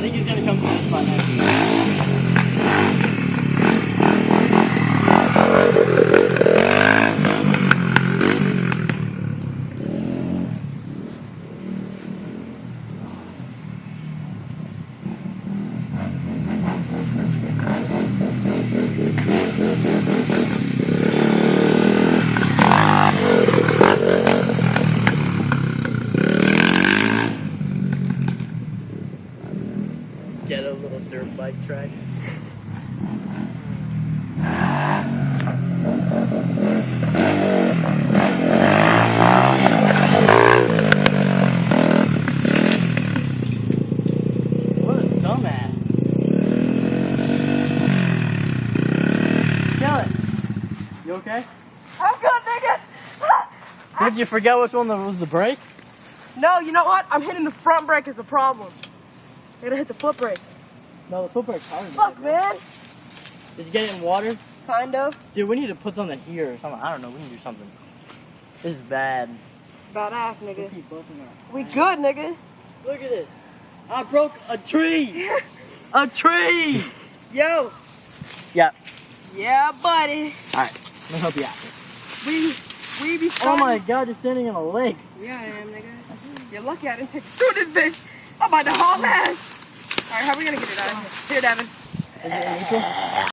think he's gonna come to this spot next week. Get a little dirt bike track. What a dumbass. Kill it. You okay? I'm good, nigga. Did you forget which one was the brake? No, you know what? I'm hitting the front brake is the problem. I gotta hit the foot brake. No, the foot brake's hard. Fuck, man. Did you get it in water? Kind of. Dude, we need to put something here or something. I don't know. We need to do something. This is bad. Badass, nigga. We good, nigga. Look at this. I broke a tree. A tree. Yo. Yeah. Yeah, buddy. All right. Let me help you out. We be Oh starting. my God! You're standing in a lake. Yeah, I am, nigga. You're lucky I didn't take you through this bitch. I'm about to haul ass. All right, how are we gonna get it out of here? Here, Devin. Is it neutral?